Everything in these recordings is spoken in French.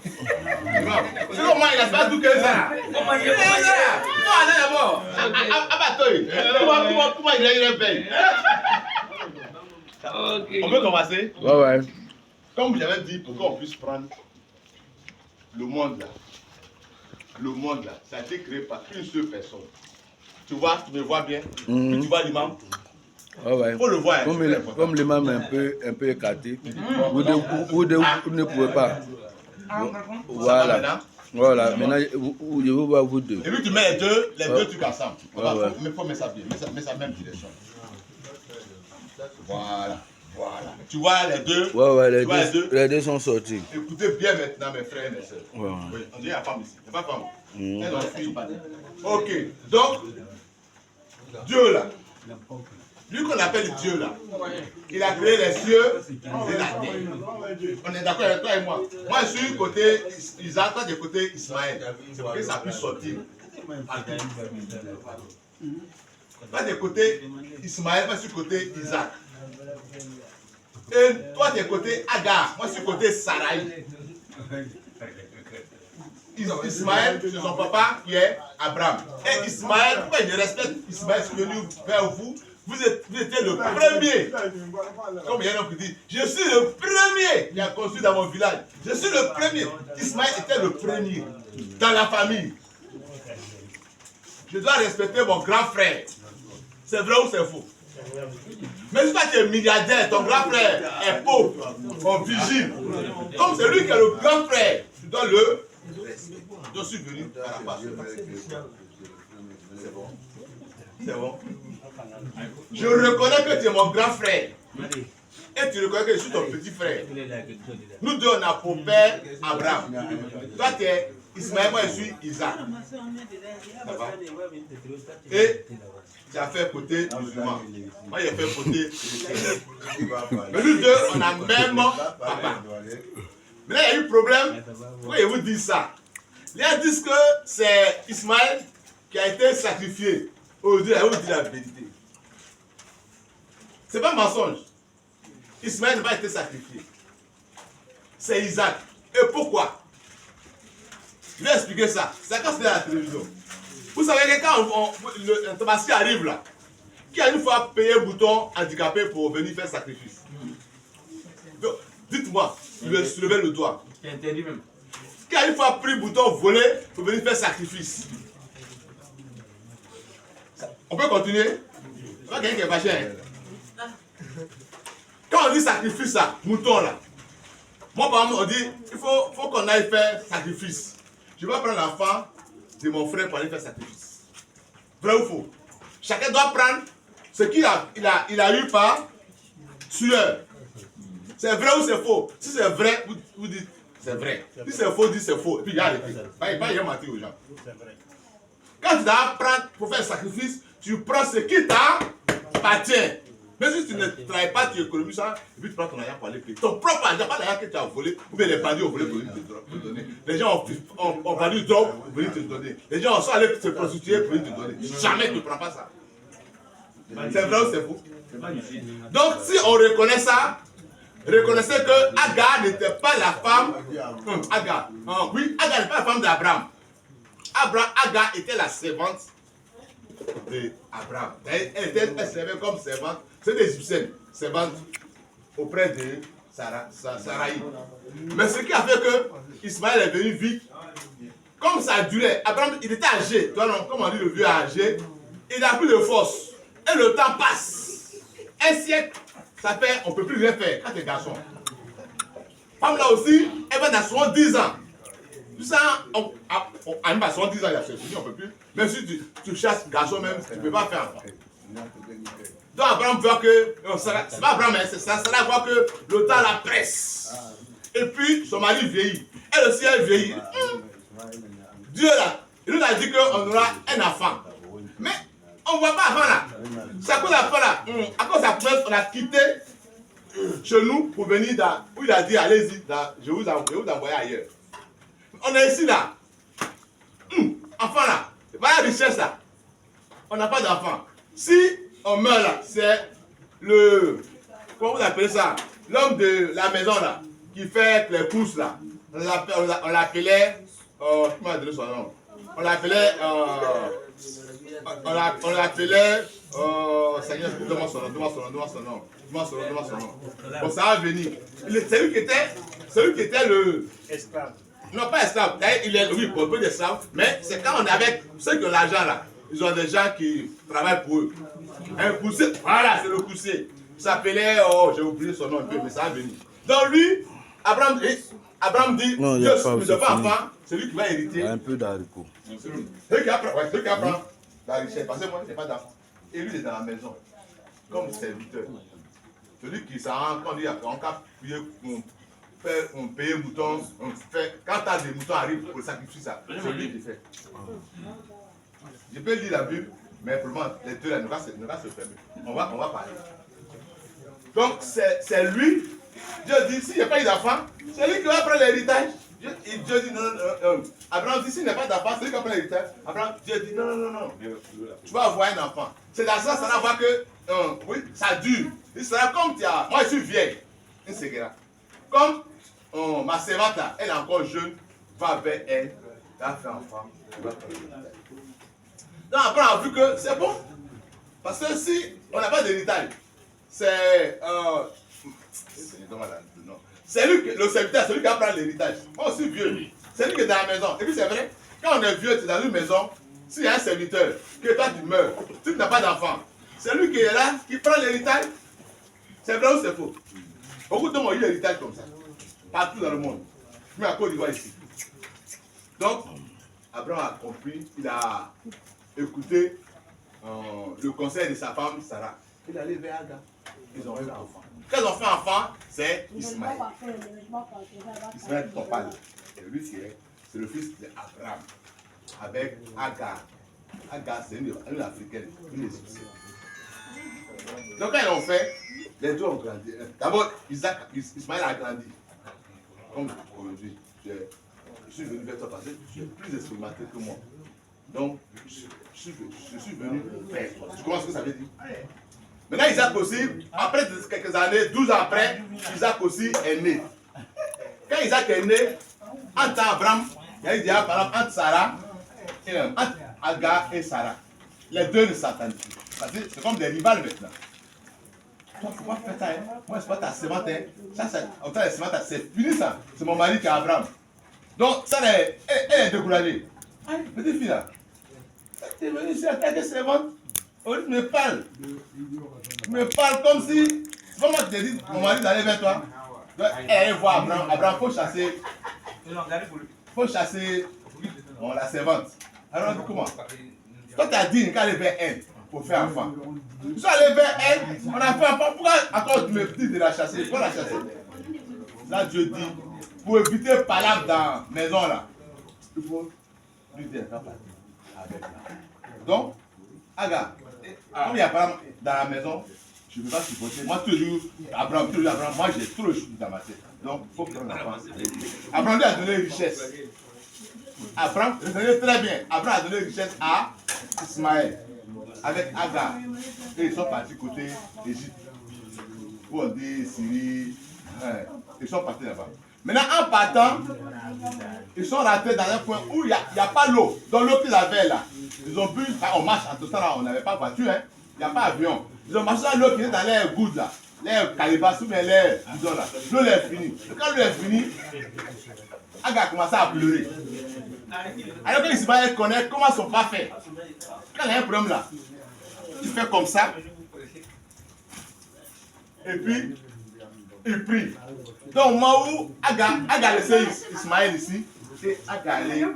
C'est comment il a fait tout que ça? Comment il a fait ça? Non, allez d'abord. Comment il a eu un pain? On peut commencer? Ouais. Comme j'avais dit, pour qu'on puisse prendre le monde là. Le monde là, ça a été créé par une seule personne. Tu vois, tu me vois bien. Puis tu vois l'imam. Ouais. Faut le voir. Comme l'imam est un peu écarté, vous ne pouvez pas. Voilà, maintenant je vous vois vous deux. Et puis tu mets les deux trucs ensemble. Mais il faut mettre ça bien, mettre ça même direction. Voilà. Tu vois les deux? Ouais, les deux sont sortis. Écoutez bien maintenant mes frères et mes soeurs. Oui, on dirait la femme ici. Il n'y a pas femme. Ok, donc, Dieu là, lui qu'on appelle Dieu là, il a créé les cieux et la terre. On est d'accord avec toi et moi. Moi je suis du côté Isaac, toi du côté Ismaël. C'est pour que ça puisse sortir. Toi du côté Ismaël, moi je suis du côté Isaac. Et toi du côté Agar, moi je suis du côté Sarai. Ismaël, c'est son papa qui est Abraham. Et Ismaël, pourquoi je respecte Ismaël, je suis venu vers vous. Vous étiez le premier. Comme il y a un homme qui dit, je suis le premier qui a construit dans mon village. Je suis le premier. Ismaël était le premier dans la famille. Je dois respecter mon grand frère. C'est vrai ou c'est faux? Mais si toi tu es milliardaire, ton grand frère est pauvre, en vigile. Comme c'est lui qui est le grand frère, tu dois le... Je suis venu à la base. C'est bon. C'est bon. Je reconnais que tu es mon grand frère. Et tu reconnais que je suis ton petit frère. Nous deux, on a pour père Abraham. Toi, tu es Ismaël, moi, je suis Isaac. Et tu as fait côté musulman. Moi, j'ai fait côté chrétien. Mais nous deux, on a même papa. Mais là, il y a eu problème. Pourquoi ils vous disent ça? Les gens disent que c'est Ismaël qui a été sacrifié. Aujourd'hui, elle vous dit la vérité. C'est pas un mensonge. Ismaël n'a pas été sacrifié. C'est Isaac. Et pourquoi? Je vais expliquer ça. C'est quand c'était à la télévision. Vous savez que quand le tabaski arrive là, qui a une fois payé un bouton handicapé pour venir faire sacrifice? Dites-moi, levez le doigt. C'est interdit même. Qui a une fois pris bouton volé pour venir faire sacrifice? On peut continuer? C'est pas quelqu'un qui est fâché. Hein? Quand on dit sacrifice, ça, mouton là, moi par exemple on dit il faut qu'on aille faire sacrifice. Je vais prendre l'enfant de mon frère pour aller faire sacrifice. Vrai ou faux? Chacun doit prendre ce qu'il a eu par tueur. C'est vrai ou c'est faux? Si c'est vrai, vous dites c'est vrai. Si c'est faux, dites c'est faux. Et puis il y a arrêté. Pas y mentir aux gens. Quand tu dois prendre pour faire un sacrifice, tu prends ce qui t'appartient. Mais si tu ne travailles pas, tu économises ça, et puis tu prends ton argent pour aller payer. Ton propre argent, pas l'argent que tu as volé, ou bien les bandits ont volé pour te donner. Les gens ont vendu du drogue pour venir te donner. Les gens sont allés se prostituer pour venir te donner. Jamais tu ne prends pas ça. C'est vrai ou c'est faux? Donc si on reconnaît ça, reconnaissez que Agar n'était pas la femme. Agar. Oui, Agar n'était pas la femme d'Abraham. Agar était la servante d'Abraham. Elle servait comme servante. C'est des Égyptiennes, servante auprès de Sarai. Mais ce qui a fait que Ismaël est venu vite, comme ça durait, Abraham, il était âgé, comme on dit le vieux âgé, il n'a plus de force. Et le temps passe. Un siècle, ça fait, on ne peut plus rien faire quand tu es garçon. Femme là aussi, elle va dans 70 ans. Tout ça, même à 70 ans, il y a ce on ne peut plus. Même si tu chasses garçon même, tu ne peux pas faire. Donc Abraham voit que, c'est pas Abraham, c'est ça, Sarah voit que le temps la presse. Et puis son mari vieillit. Elle aussi, elle vieillit. Dieu là, il nous a dit qu'on aura un enfant. Mais on ne voit pas avant là. C'est à cause de l'enfant là. À cause de la promesse, on a quitté chez nous pour venir dans, où il a dit allez-y, je vous envoie ailleurs. On est ici là. Enfant là. C'est pas la richesse là. On n'a pas d'enfant. Si on meurt là, c'est le... Comment vous appelez ça? L'homme de la maison là. qui fait les courses là. On l'appelait, qui m'a donné son nom? On l'appelait, Seigneur, donne-moi son nom. Bon, ça va venir. Celui qui était le... Esclave. Non, pas esclave. Il est, oui, pour peu d'esclaves, mais c'est quand on est avec ceux qui ont l'argent là. Ils ont des gens qui travaillent pour eux. Un poussé, voilà, c'est le poussé. Il s'appelait, j'ai oublié son nom un peu, mais ça va venir. Donc lui, Abraham dit, non, Dieu ne donne pas enfant, c'est lui qui va hériter. Un peu d'haricots. Celui qui apprend la richesse, parce que moi, je n'ai pas d'enfant. Et lui, il est dans la maison, comme serviteur. Celui qui s'en rend compte, on peut payer mouton, quand des moutons arrivent pour le sacrifice, c'est lui qui fait. Je peux lire la Bible, mais pour moi, les deux là ne vont pas se fermer. On va parler. Donc, c'est lui. Dieu dit, s'il n'y a pas eu d'enfant, c'est lui qui va prendre l'héritage. Dieu dit, non. Abraham dit, s'il n'y a pas d'enfant, c'est lui qui va prendre l'héritage. Dieu dit, non. Tu vas avoir un enfant. C'est dans ça, ça va voir que, oui, ça dure. Il sera comme tu as. Moi, je suis vieille. Une séquera. Comme ma servante là, elle est encore jeune, va vers elle, elle va faire enfant, elle va prendre l'héritage. Donc après on a vu que c'est bon. Parce que si on n'a pas d'héritage, c'est lui, le serviteur, celui qui va prendre l'héritage. Moi aussi vieux, c'est lui qui est dans la maison. Et puis c'est vrai, quand on est vieux, tu es dans une maison, s'il y a un serviteur, que toi tu meurs, tu n'as pas d'enfant, c'est lui qui est là, qui prend l'héritage. C'est vrai ou c'est faux? Beaucoup de gens ont eu l'héritage comme ça, partout dans le monde. Mais à Côte d'Ivoire ici. Donc, Abraham a compris, il a écouté le conseil de sa femme Sarah. Il est allé vers Agar. Ils ont fait un enfant. Quand ils ont fait un enfant, c'est Ismaël. Ismaël dont on parle. Et lui, c'est le fils d'Abraham. Avec Agar. Agar, c'est une africaine, une égyptienne. Donc quand ils l'ont fait, les deux ont grandi. D'abord, Ismaël a grandi. Comme aujourd'hui, je suis venu vers toi parce que tu es plus expérimenté que moi. Donc, je suis venu faire. Tu comprends ce que ça veut dire? Maintenant, Isaac aussi, après quelques années, 12 ans après, Isaac aussi est né. Quand Isaac est né, entre Abraham, il y a eu déjà par exemple entre Sarah, entre Agar et Sarah. Les deux ne s'entendent plus. C'est comme des rivales maintenant. Toi, il ne faut pas faire ça. Hein. Moi, ce n'est pas ta sémence. Hein. Ça, c'est fini ça. C'est mon mari qui est Abraham. Donc, ça, elle est découragée. Ah, petite fille là. Tu es venue ici à quelques servantes. Tu me parles. Tu me parles comme si. C'est pas moi qui t'ai dit, mon mari d'aller vers toi. Donc, elle voit Abraham. Abraham, il faut chasser la servante. Alors, on dit comment? Toi, tu as dit qu'elle allait vers elle pour faire enfant. Je suis allé vers elle, on a fait enfant. Pourquoi encore tu me dis de la chasser? Pourquoi la chasser? Là, Dieu dit, pour éviter Palam dans la maison là, il faut lui dire avec là. Donc, Agar, comme il y a Palam dans la maison, je ne peux pas supporter. Moi, toujours, Abraham, moi j'ai trop le chou dans ma tête. Donc, il faut prendre l'enfant. Abraham lui a donné une richesse. Abraham, très bien. Abraham a donné une richesse à Ismaël avec Agar. Et ils sont partis côté Égypte. Où on dit Syrie. Ils sont partis là-bas. Maintenant, en partant, ils sont rentrés dans un point où il n'y a pas l'eau. Dans l'eau qu'ils avaient là. Ils ont bu, on marche en tout temps là, on n'avait pas voiture, hein. Il n'y a pas avion. Ils ont marché dans l'eau qui est dans l'air gouttes là. L'air calibas ou bien l'air bidon là. L'eau est finie. Quand l'eau est finie, Agar a commencé à pleurer. Alors que l'Ismaël connaît comment son père fait. Quand il y a un problème là, il fait comme ça. Et puis, il prie. Donc, au moment où Agar a laissé Ismaël ici, et Agar allait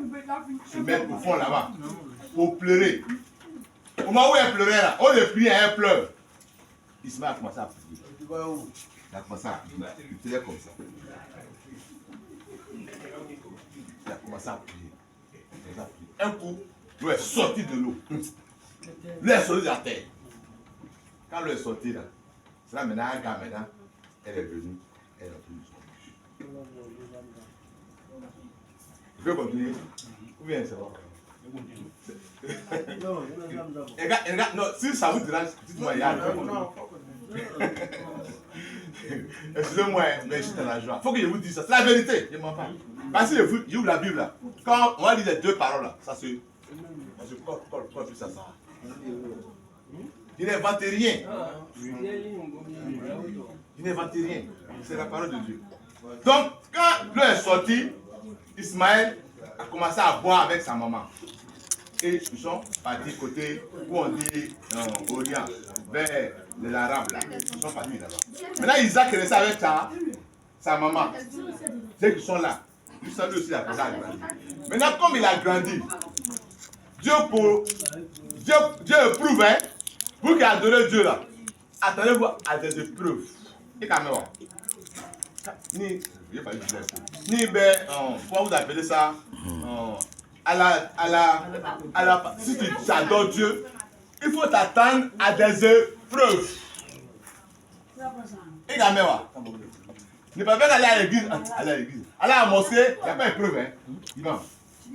se mettre au fond là-bas pour pleurer. Au moment où elle pleurait là, on le prie et elle pleure. Ismaël a commencé à prier. Il a commencé à prier. Il faisait comme ça. Il a commencé à prier. Un coup, l'eau est sortie de l'eau. L'eau est sortie de la terre. Quand l'eau est sortie là, c'est là maintenant, Agar maintenant, elle est venue. Elle a pris son. Je peux continuer? Ou bien c'est bon? Non, si ça vous dérange, dites-moi, il y a. Excusez-moi, mais je suis dans la joie. Il faut que je vous dise ça. C'est la vérité. Je ne mens pas. Parce que j'ouvre la Bible là. Quand on va lire les deux paroles là, ça se colle plus à ça. Il n'invente rien. Il n'invente rien. C'est la parole de Dieu. Donc, quand l'eau est sortie, Ismaël a commencé à boire avec sa maman. Et ils sont partis côté où on dit Orient, vers l'Arabe là. Ils sont partis là-bas. Maintenant, Isaac est resté avec sa maman. Dès qu'ils sont là, lui aussi a commencé à grandir. Maintenant, comme il a grandi, Dieu éprouve, hein, vous qui adorez Dieu là, attendez-vous à des épreuves. Et quand même, comment vous appelez ça? Si tu adores Dieu, il faut t'attendre à des épreuves. Et quand même, ne pas faire aller à l'église. Aller à la mosquée, il n'y a pas d'épreuve. Hein? Il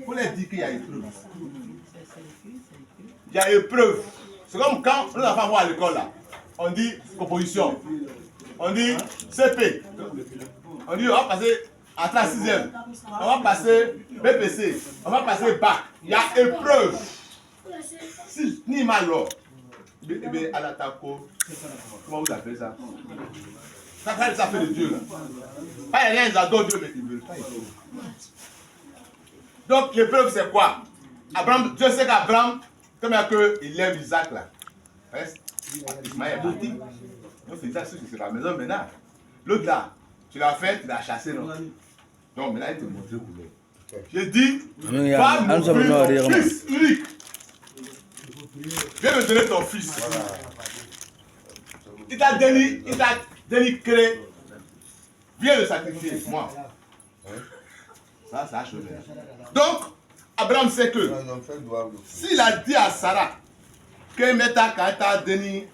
faut leur dire qu'il y a épreuve. Il y a épreuve. C'est comme quand nos enfants vont à l'école là. On dit composition. On dit CP. On dit on va passer en classe 6e. On va passer BPC. On va passer bac. Il y a épreuve. Si ni mal alors. À la taco. Comment vous appelez ça? Ça fait de Dieu là. Pas rien, ils adorent Dieu, mais ils ne veulent pas. Donc l'épreuve c'est quoi? Abraham, Dieu sait qu'Abraham, comme il lève Isaac là. Ismaël est parti. Donc c'est Isaac qui sera à la maison maintenant. L'autre là, tu l'as fait, tu l'as chassé non? Donc maintenant il te montre où il est. Je dis, va m'ouvrir ton fils unique. Viens me donner ton fils. Il t'a dénigré. Viens le sacrifier, moi. Ça a changé. Donc, Abraham sait que s'il a dit à Sarah que Meta quand t'a donné,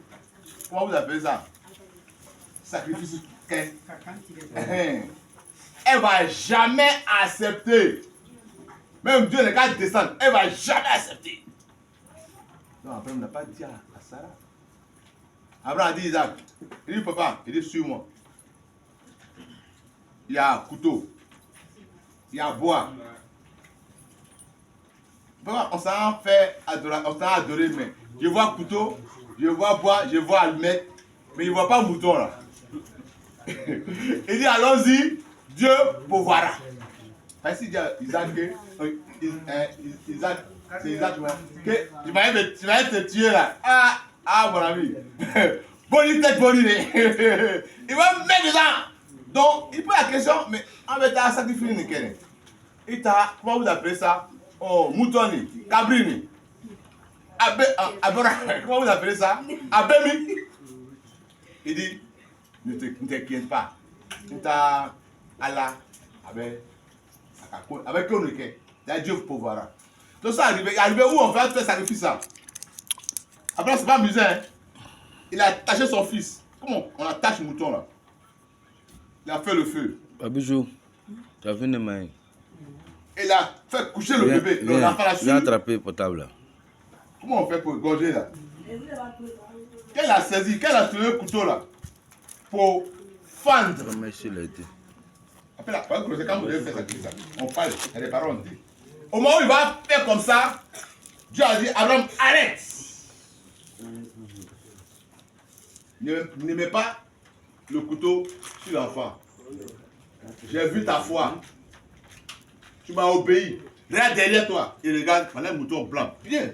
comment vous appelez ça? Sacrifice, elle va jamais accepter. Même Dieu n'est qu'à descendre, elle va jamais accepter. Donc Abraham n'a pas dit à Sarah. Abraham a dit Isaac, il dit papa, il dit suis-moi. Il y a un couteau, il y a à boire. Papa, on s'en fait adorer, on s'en adoré, mais je vois couteau, je vois bois, je vois allumette, mais il ne voit pas mouton là. Il dit allons-y, Dieu pourvoira. Parce qu'il dit à Isaac Isaac, c'est Isaac, tu vas te tuer là. Ah mon ami. Bonne tête, bonne idée. Il va me mettre dedans. Donc, il pose la question, mais en fait, tu as sacrifié une quelle? Il t'a, comment vous appelez ça? Oh, moutoni, cabrini. Comment vous appelez ça? Abemi. Il dit, ne t'inquiète pas. Il t'a, Allah, avec un requin. Dieu vous pourvoira. Donc ça arrivé où on fait sacrifice ça. Après, c'est pas amusant. Hein? Il a attaché son fils. Comment on attache le mouton là? Il a fait le feu. Babijou, tu as vu une main. Il a fait coucher le bébé. Il a attrapé le portable là. Comment on fait pour égorger là? Qu'elle a saisi, qu'elle a trouvé le couteau là pour fendre. Après la parole, c'est quand vous devez faire ça. On parle, il y a des paroles. Au moment où il va faire comme ça, Dieu a dit Abraham, arrête. Ne mets pas le couteau sur l'enfant. J'ai vu ta foi. Tu m'as obéi. Regarde derrière toi et regarde, voilà un mouton blanc. Viens,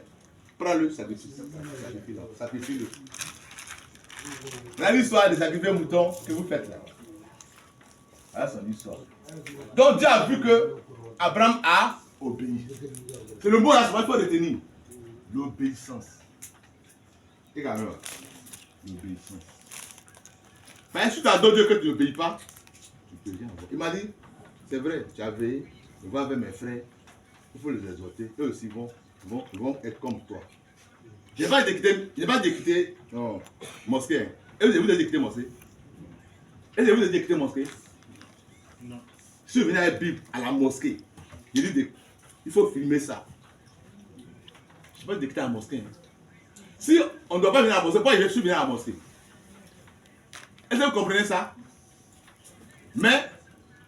prends-le, sacrifie-le. Voilà l'histoire de sacrifier un mouton que vous faites là. Voilà son histoire. Donc Dieu a vu que Abraham a obéi. C'est le mot là, il faut retenir. L'obéissance. Également. L'obéissance. Mais si tu adores Dieu que tu n'obéis pas, tu peux rien avoir. Il m'a dit, c'est vrai, tu as veillé, je vais avec mes frères, il faut les exhorter, eux aussi vont être comme toi. Je n'ai pas déquitté mosquée. Hein. Est-ce que vous avez déquitté mosquée? Est-ce que vous avez déquitté mosquée? Non. Si je venais avec la Bible à la mosquée, je dis, il faut filmer ça. Je ne suis pas déquitté à la mosquée. Hein. Si on ne doit pas venir à la mosquée, pourquoi je suis venu à la mosquée? Est-ce que vous comprenez ça? Mais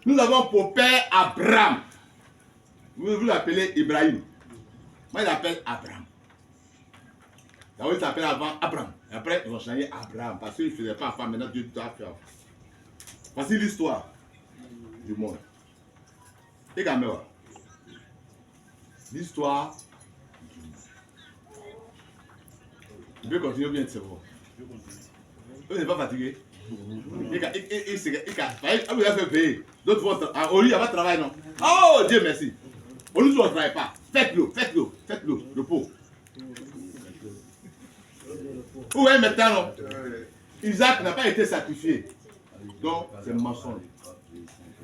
nous avons pour père Abraham. Vous l'appelez Ibrahim. Moi, je l'appelle Abraham. D'abord, il s'appelait avant Abraham. Et après, ils ont changé Abraham. Parce qu'il ne faisait pas enfant. Maintenant, Dieu doit faire. Voici l'histoire du monde. Et quand même, l'histoire du monde. Je peux continuer bien de se voir. Vous n'êtes pas fatigué? Il a fait payer. D'autres vont travailler. Au lit, il n'y a pas de travail, non? Oh, Dieu merci. Au lit, on ne travaille pas. Faites-le, le pot. Vous voyez maintenant, non? Isaac n'a pas été sacrifié. Donc, c'est un mensonge.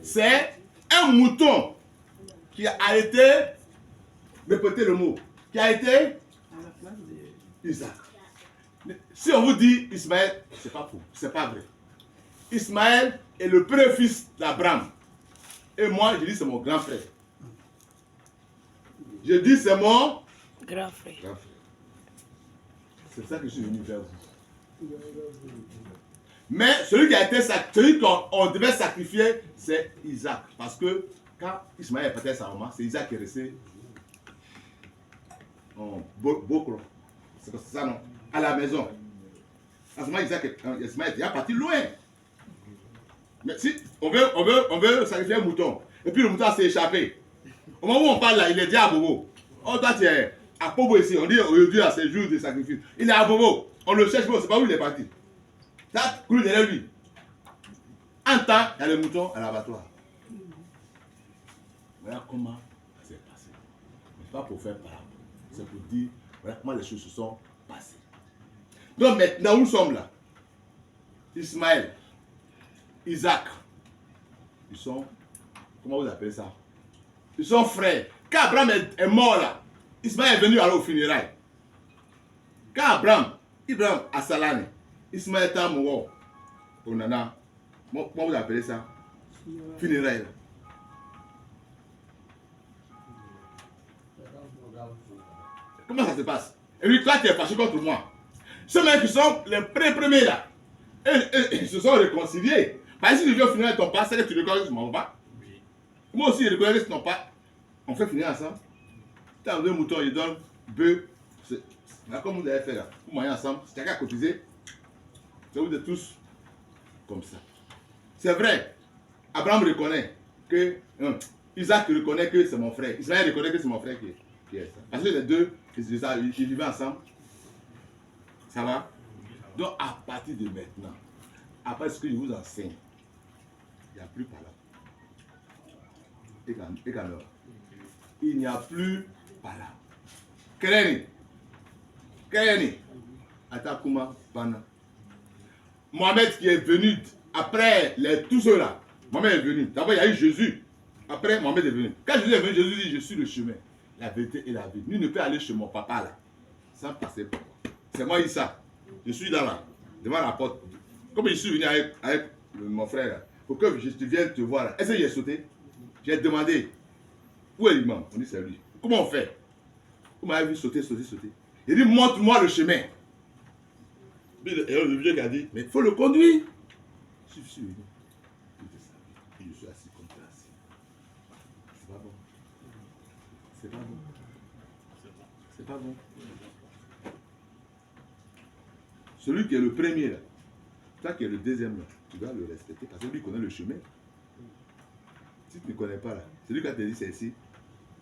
C'est un mouton qui a été, répétez le mot, qui a été Isaac. Si on vous dit Ismaël, c'est pas faux, c'est pas vrai. Ismaël est le premier fils d'Abraham. Et moi, je dis c'est mon grand frère. Je dis c'est mon grand frère. C'est ça que je suis venu vers vous. Mais celui qui a été celui qu'on devait sacrifier, c'est Isaac. Parce que quand Ismaël est parti à sa maman, c'est Isaac qui est resté en Bokro. C'est ça, non? À la maison. À ce moment, Ismaël est parti loin. Mais si on veut sacrifier un mouton, et puis le mouton s'est échappé. Au moment où on parle là, il est déjà à Bobo. Oh, toi, tu es à Bobo ici. On dit aujourd'hui, à ces jours de sacrifice. Il est à Bobo. On le cherche, mais on ne sait pas où il est parti. Ça coule derrière lui. En temps, il y a le mouton à l'abattoir. Voilà comment ça s'est passé. Ce n'est pas pour faire parable. C'est pour dire voilà comment les choses se sont passées. Donc maintenant, où nous sommes là, Ismaël, Isaac, ils sont, comment vous appelez ça? Ils sont frères. Quand Abraham est mort là, Ismaël est venu aller au funérailles. Quand Abraham a Salane, Ismaël est mort au nana. Comment vous appelez ça? Funérailles. Comment ça se passe? Et lui, toi, tu es fâché contre moi. Ceux mecs qui sont les premiers là, ils se sont réconciliés. Parce que si tu viens au funérailles ton père, c'est que tu reconnais mon papa. Moi aussi, je reconnais ton père. On fait finir ensemble. Tu as un mouton, il donne bœuf. Comme vous avez fait là. Vous mangez ensemble. Si quelqu'un a cotisé, vous êtes tous comme ça. C'est vrai. Abraham reconnaît que. Isaac reconnaît que c'est mon frère. Israël reconnaît que c'est mon frère qui est ça. Parce que les deux, ils vivaient ensemble. Ça va? Donc, à partir de maintenant, après ce que je vous enseigne, il n'y a plus palabre. Et quand il n'y a plus palabre. Kereni. Atakuma Bana. Mohamed qui est venu après tous ceux-là. Mohamed est venu. D'abord, il y a eu Jésus. Après, Mohamed est venu. Quand Jésus est venu, Jésus dit, je suis le chemin, la vérité et la vie. Nul ne peut aller chez mon papa là, sans passer par moi. C'est moi, Issa. Je suis devant la porte. Comme je suis venu avec mon frère là, pour que je vienne te voir là. Est-ce que j'ai sauté? J'ai demandé, où est l'imam? On dit, c'est lui. Comment on fait? Vous m'avez vu sauter. Il dit, montre-moi le chemin. Et le vieux qui a dit, mais il faut le conduire. Je suis venu. Et je suis assis comme ça. C'est pas bon. C'est pas bon. Celui qui est le premier là, toi qui es le deuxième là, tu dois le respecter parce que lui connaît le chemin. Si tu ne connais pas là, celui qui a te dit c'est ici,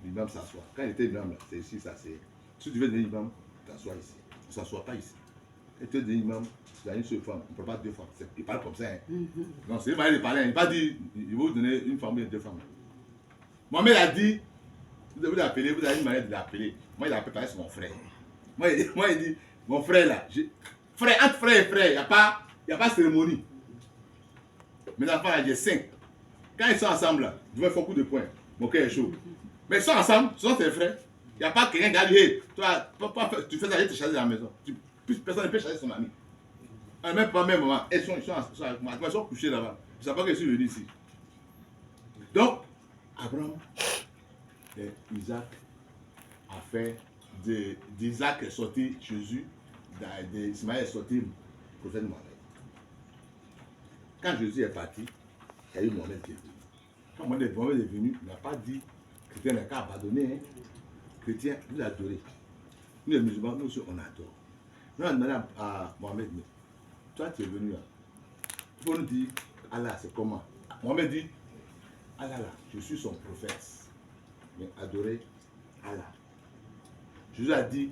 l'imam s'assoit. Quand il était imam là, c'est ici, ça c'est. Si tu veux devenir imam, t'assois ici. Tu ne s'assois pas ici. Et tu deviens imam, tu as une seule femme, on ne peut pas deux femmes. Il parle comme ça. Hein. Non, c'est lui qui parle, il n'a pas dit, il va vous donner une femme ou deux femmes. Mohamed a dit, vous l'appelez, vous avez une manière de l'appeler. Moi, il l'appelle parce que c'est mon frère. Moi, il dit, mon frère là, frère, entre frère et frère, il n'y a pas de cérémonie. Mes enfants, là, j'ai 5. Quand ils sont ensemble, là, je vais faire coup de poing. Mon cœur est chaud. Mais ils sont ensemble, ce sont tes frères. Il n'y a pas quelqu'un qui a dit, hey, toi, tu fais ça, tu te chasses dans la maison. Personne ne peut chasser son ami. Même pas, même maman. Ils sont avec moi. Ils sont couchés là-bas. Je ne sais pas que je suis venu ici. Donc, Abraham et Isaac a fait d'Isaac est sorti Jésus, d'Ismaël est sorti le prophète Mohamed. Quand Jésus est parti, il y a eu Mohamed qui est venu. Quand Mohamed est venu, il n'a pas dit chrétien n'a qu'à abandonner. Hein. Chrétien, il a adoré. Nous les musulmans, nous aussi, on adore. Nous on a demandé à Mohamed, mais toi tu es venu là. Il faut nous dire, Allah, c'est comment? Mohamed dit, Allah, là, je suis son prophète. Mais adorer Allah. Jésus a dit,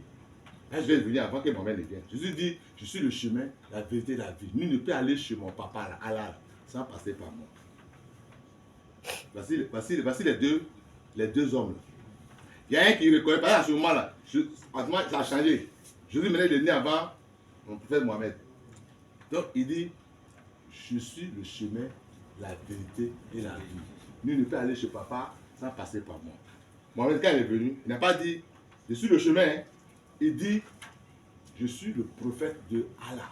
là, je vais venir avant que Mohamed ne vienne. Jésus dit, je suis le chemin, la vérité, la vie. Nul ne peut aller chez mon papa, là, Allah, sans passer par moi. Voici les deux hommes. Là. Il y a un qui reconnaît, par exemple, à ce moment-là, ça a changé. Jésus venait de venir avant mon prophète Mohamed. Donc, il dit, je suis le chemin, la vérité et la vie. Nul ne peut aller chez papa sans passer par moi. Mohamed, quand il est venu, il n'a pas dit, je suis le chemin. Hein. Il dit, je suis le prophète de Allah.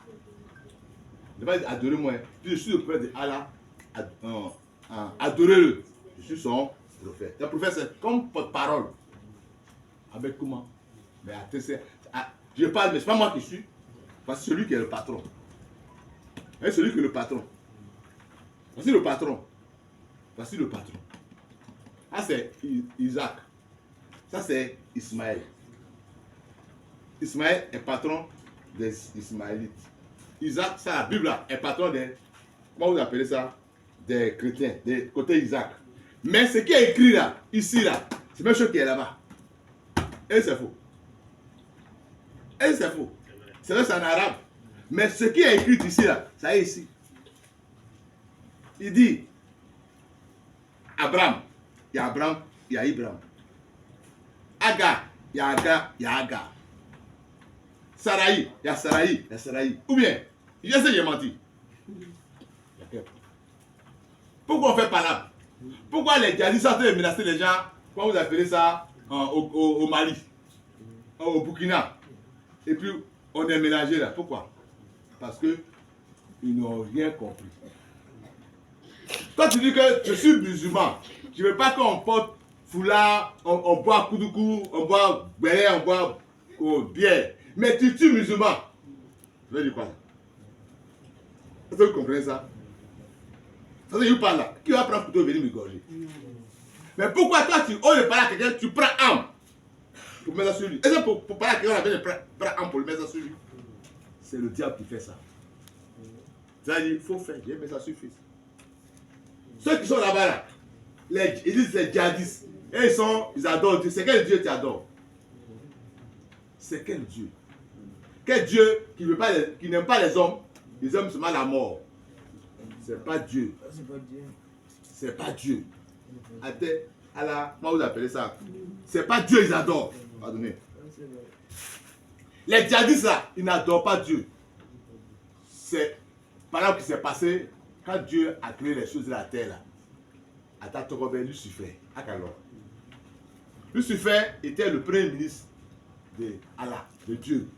Il n'a pas dit, adorez-moi. Hein. Je suis le prophète de Allah. Adorez-le. Je suis son prophète. Le prophète, c'est comme porte-parole. Avec comment? Mais je parle, mais ce n'est pas moi qui suis. Voici celui qui est le patron. Et celui qui est le patron. Voici le patron. Voici le patron. Ça c'est Isaac. Ça c'est Ismaël. Ismaël est patron des Ismaélites. Isaac, ça la Bible là, est patron des, comment vous appelez ça? Des chrétiens, des côtés Isaac. Mais ce qui est écrit là, ici là, c'est la même chose qui est là-bas. Et c'est faux. Et c'est faux. C'est vrai, c'est en arabe. Mais ce qui est écrit ici là, ça est ici. Il dit Abraham, il y a Abraham, il y a Ibrahim. Agar, il y a Agar, il y a Agar. Saraï, il y a Saraï, il y a Saraï. Ou bien, je sais, j'ai menti. Pourquoi on fait pas là? Pourquoi les djihadistes sont en train de menacer les gens? Comment vous appelez ça? Au Mali, au Burkina. Et puis, on est mélangé là. Pourquoi? Parce que ils n'ont rien compris. Quand tu dis que je suis musulman, je ne veux pas qu'on porte foulard, on boit koudoukou, on boit béret, on boit bière. Mais tu es musulman. Je vais dire quoi? Est-ce que vous comprenez ça? Ça veut dire, parle là. Qui va prendre couteau et venir me gorger? Mais pourquoi toi, tu oses parler à quelqu'un, tu prends âme pour mettre ça sur lui? Est-ce que pour parler à quelqu'un, on avait prendre âme pour le mettre ça sur lui? C'est le diable qui fait ça. C'est-à-dire, il faut faire, j'ai mis ça sur le fils. Ceux qui sont là-bas, là, ils disent les djihadistes. Et ils adorent Dieu. C'est quel Dieu tu adores? C'est quel Dieu? Quel Dieu qui n'aime pas les hommes? Les hommes seulement la mort. C'est pas Dieu. C'est pas Dieu. Comment vous appelez ça? C'est pas Dieu, ils adorent. Pardonnez. Les djihadistes là, ils n'adorent pas Dieu. C'est par exemple ce qui s'est passé quand Dieu a créé les choses de la terre là. Atatorobe Lucifer. Lucifer était le premier ministre de Allah, de Dieu.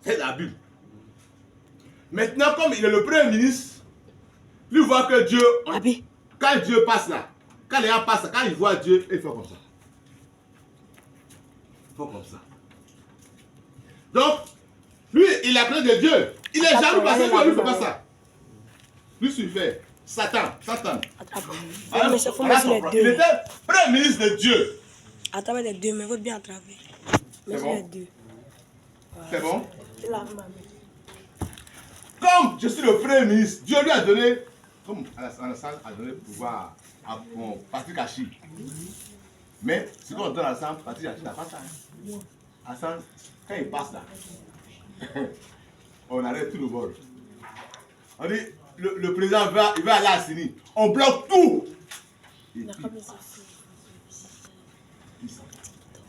C'est la Bible. Maintenant, comme il est le premier ministre, lui voit que Dieu, quand Dieu passe là, quand les gens passent là, quand il voit Dieu, il fait comme ça. Il fait comme ça. Donc, lui, il a créé de Dieu. Il est jaloux parce que lui ne fait pas ça. Lucifer, Satan. Mais ça faut mettre les deux. Il était premier ministre de Dieu. À travers les deux, mais il faut bien à travers. C'est bon? Les deux. C'est bon? C'est là, Comme je suis le premier ministre, Dieu lui a donné, comme Alassane a donné le pouvoir à Patrick Hachi. Mais ce qu'on donne à Alassane, Patrick Hachi n'a pas ça. Alassane, quand il passe là, on arrête tout le bord. On dit, le président il va aller à Sini. On bloque tout.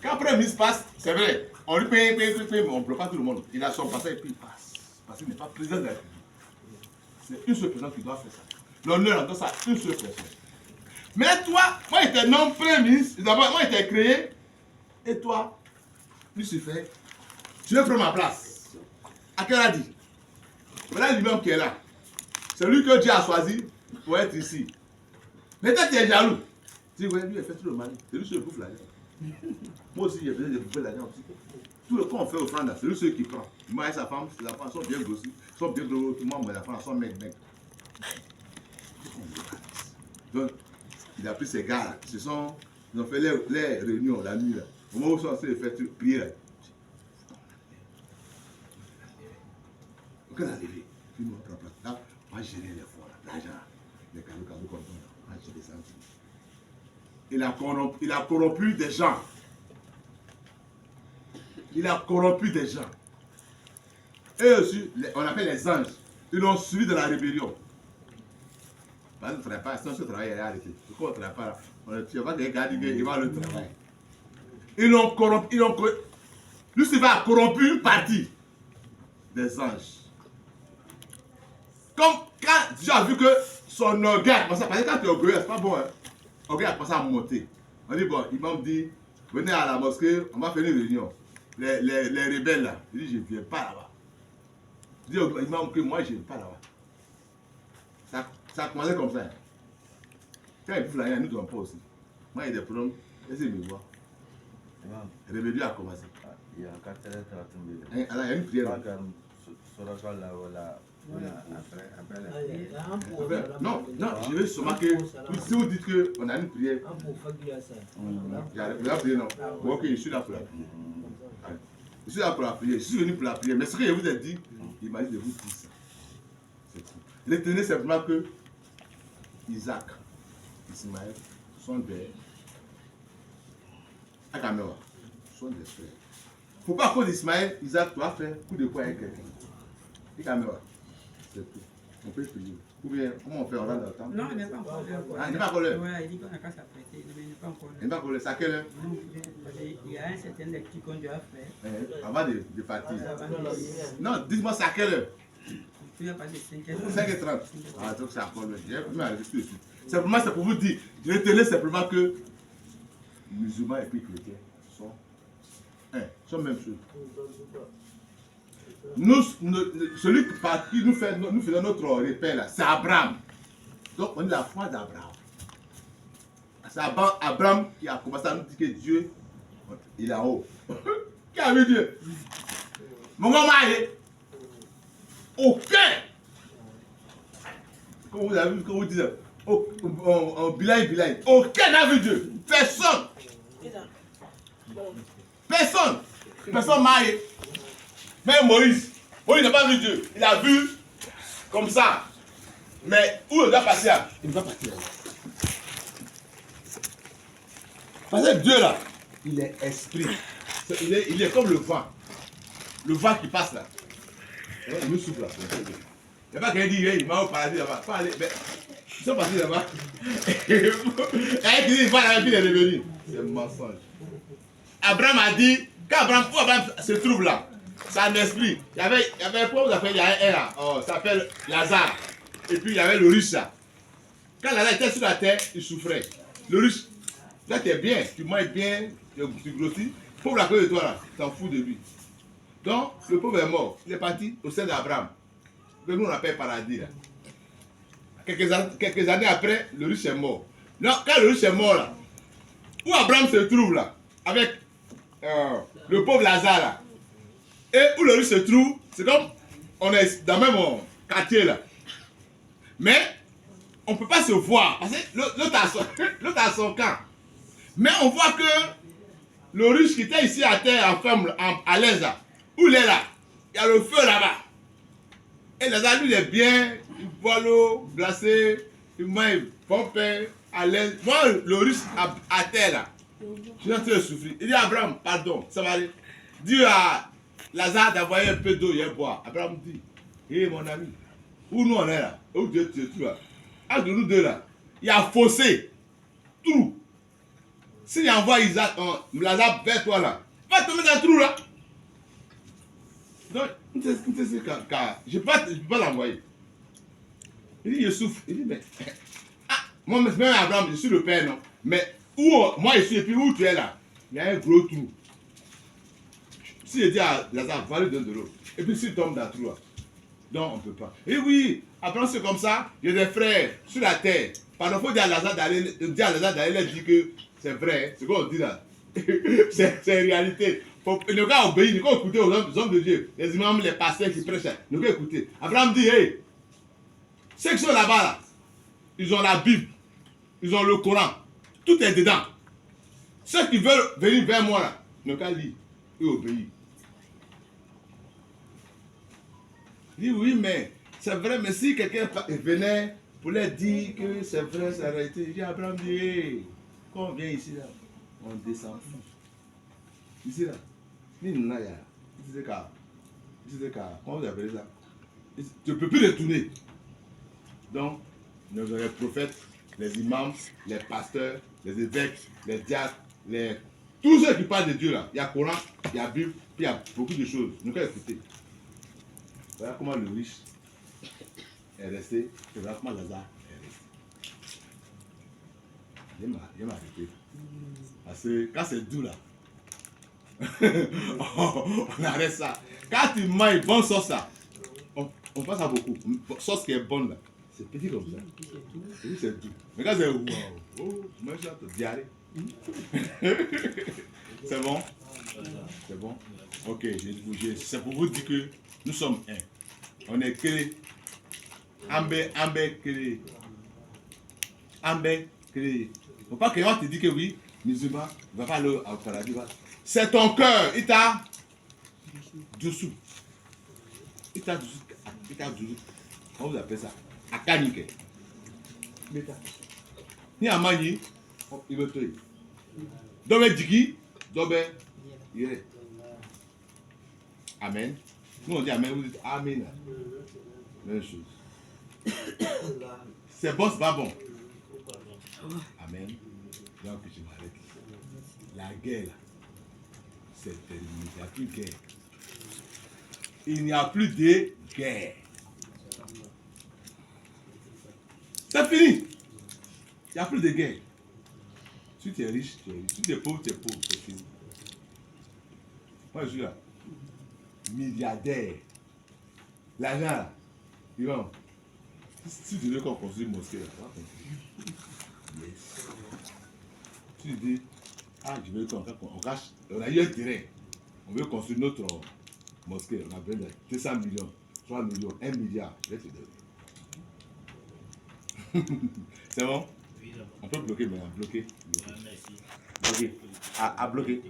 Quand le premier ministre passe, c'est vrai, on lui paye, mais on ne bloque pas tout le monde. Il a son passé et puis il passe. Parce qu'il n'est pas président de la République. C'est une seule personne qui doit faire ça. L'honneur dans ça, une seule personne. Mais toi, moi j'étais non premier ministre, moi j'étais créé, et toi, Lucifer, tu veux prendre ma place. À quel a dit? Voilà lui-même qui est là. C'est lui que Dieu a choisi pour être ici. Mais toi tu es jaloux. Tu dis, ouais, lui il fait tout le mal. C'est lui qui bouffe l'argent. Moi aussi j'ai besoin de bouffer l'argent aussi. Tout le temps on fait offrande, c'est lui celui qui prend. Moi et sa femme, les enfants sont bien grossis, sont bien gros, tout le monde, mais les enfants sont mecs. Donc, il a pris ces gars-là. Ils ont fait les réunions la nuit. Là. Au moment où ils sont en train de faire prier. Là. Quand on a levé, puis nous on prend place. Là, on va gérer les fonds, l'argent, les cadeaux qu'on donne. On va gérer ça. Il a corrompu des gens. Il a corrompu des gens. Et aussi, on appelle les anges. Ils l'ont suivi de la rébellion. Parce qu'on ne travaille pas, sinon ce travail est arrêté. Pourquoi on ne travaille pas là? On ne tient pas des gars qui vont le travail. Ils l'ont corrompu. Lucifer a corrompu une partie des anges. Comme quand Dieu a vu que son orgueil, parce que quand tu es orgueilleux, c'est pas bon. Hein? Orgueil a commencé à monter. On dit, bon, l'imam dit, venez à la mosquée, on va faire une réunion. Les rebelles là, il dit, je ne viens pas là-bas. Je dis au imam que moi, je ne viens pas là-bas. Ça a commencé comme ça. Quand il faut la nous ne donnons pas aussi. Moi, il y a des problèmes, laissez me voir. La rébellion a commencé. Il y a 4h30. Alors, il y a une prière. Non, je veux seulement que si vous dites qu'on a une prière, il y a prière, non. Bon, ok, je suis là pour la prière. Je suis là pour la prière, je suis venu pour la prière. Mais ce que je vous ai dit, il m'a dit de vous dire ça. C'est tout. Retenez simplement que Isaac, Ismaël sont des Akamewa, sont des frères. Il ne faut pas qu'au d'Ismaël, Isaac doit faire coup de poing avec quelqu'un. Akamewa. C'est tout. On peut prier. Ou bien, comment on fait? On rentre dans le temps? Non, il n'est pas encore l'heure. Ah, il n'est pas encore l'heure? Oui, il dit qu'on n'a qu'à s'apprêter. Il n'est pas encore l'heure. Il n'est pas encore l'heure. C'est à quelle heure? Non, il y a un certain lecture qu'on doit faire. Avant de partir. Avant de... Non, dites-moi c'est à quelle heure? Tu vas passer 5h30. 5h30. Ah, donc c'est encore l'heure. Je vais même arriver tout de suite. Simplement, c'est pour vous dire, retenez simplement que musulmans et puis chrétiens sont même chose. Celui par qui nous faisons notre repère là, c'est Abraham. Donc on est la foi d'Abraham. C'est Abraham qui a commencé à nous dire que Dieu, il est en haut. Qui a vu Dieu? Mon maman, aucun. Comme vous avez vu, comme vous dites, Bilal, aucun n'a vu Dieu. Personne. Personne marié. Même Moïse n'a pas vu Dieu. Il a vu comme ça. Mais où il doit passer? Il ne va pas partir. Parce que Dieu là, il est esprit. Il est comme le vent. Le vent qui passe là. Il nous souffle là. Il n'y a pas quelqu'un qui dit, il m'a au paradis là-bas. Ils sont partis là-bas. Et qui dit, il va là-bas, il est revenu. C'est un mensonge. Abraham a dit, quand Abraham se trouve là, c'est un esprit. Il y avait comment vous appelez, il y a un là, ça s'appelle Lazare. Et puis il y avait le riche là. Quand Lazare était sur la terre, il souffrait. Le riche, là tu es bien, tu manges bien, tu grossis. Pauvre à cause de toi là, tu t'en fous de lui. Donc le pauvre est mort. Il est parti au sein d'Abraham. Que nous on appelle paradis là. Quelques années après, le riche est mort. Non, quand le riche est mort là, où Abraham se trouve là, avec le pauvre Lazare là, et où le riche se trouve, c'est comme on est dans le même quartier là. Mais on ne peut pas se voir, parce que l'autre a son camp. Mais on voit que le riche qui était ici à terre, en ferme, à l'aise là, où il est là, il y a le feu là-bas. Et Lazare, lui, il est bien, il boit l'eau glacée, il mange, pompe, à l'aise. Moi, le riche à terre là, je suis en train de souffrir. Il dit à Abraham, pardon, ça va aller. Dis à Lazare d'envoyer un peu d'eau, il va boire. Abraham dit, hé mon ami, où nous on est là, où Dieu te trouve là, entre nous deux là, il y a fossé, trou. S'il envoie Lazare vers toi là, va tomber dans le trou là. Donc, je ne peux pas l'envoyer. Il dit, je souffre. Il dit, mais, moi, même Abraham, je suis le père, non. Mais où moi je suis, et puis où tu es là, il y a un gros trou. Si je dis à Lazare, va lui donner de l'eau. Et puis s'il tombe dans le trou là, donc on ne peut pas. Et oui, après c'est comme ça, il y a des frères sur la terre. Pardon, il faut dire à Lazare d'aller leur dire que c'est vrai, c'est quoi on dit là. C'est une réalité. Il ne faut pas obéir, il ne faut pas écouter aux hommes de Dieu, les imams, les pasteurs qui prêchent. Il ne faut pas écouter. Abraham dit, hey, ceux qui sont là-bas, là, ils ont la Bible. Ils ont le Coran. Tout est dedans. Ceux qui veulent venir vers moi là, ne qu'à lire et obéir. Il dit oui, mais c'est vrai, mais si quelqu'un venait pour leur dire que c'est vrai, c'est arrêté, il dit Abraham dit, hey, quand on vient ici là, on descend. Ici là, ni nous n'ayons. Comment vous appelez ça? Tu ne peux plus retourner. Donc, les prophètes, les imams, les pasteurs, les évêques, les diacres, tous ceux qui parlent de Dieu là, il y a Coran, il y a Bible, puis il y a beaucoup de choses. Nous allons écouter. Voilà comment le riche est resté, et voilà comment Lazare est resté. Je m'arrêter. Parce que quand c'est doux là, on arrête ça. Quand tu manges bonne sauce là, on passe à beaucoup. Sauce qui est bonne là, c'est petit comme ça. Et c'est doux. Mais quand c'est wow, oh, moi j'ai hâte de diarrhée. C'est bon? C'est bon? Ok, c'est pour vous dire que nous sommes un. On est créé. Ambé créé. Ambé créé. Faut pas que te dit que oui, musulman, il va pas aller au paradis. C'est ton cœur, il t'a dessous. Il t'a dessous. Comment vous appelez ça? Akanike. Ni a mani, il veut tuer. Dobe digi, dobe yere. Amen. Nous on dit amen, vous dites amen. Même chose. C'est bon, c'est pas bon. Amen. Donc je m'arrête. La guerre, c'est terminé. Il n'y a plus de guerre. Il n'y a plus de guerre. C'est fini. Il n'y a plus de guerre. Si tu es riche, tu es riche. Si tu es pauvre, c'est fini. Moi, je suis là. Milliardaire. L'argent, là. Ils vont. Si tu veux qu'on construise une mosquée, là, on va construire. Yes. Si tu dis, ah, je veux qu'on cache, on a eu un terrain. On veut construire notre mosquée. On a besoin de 200 millions, 3 millions, 1 milliard. Je vais te donner. C'est bon? On peut bloquer maintenant, bloquer. Bloquer. À bloquer.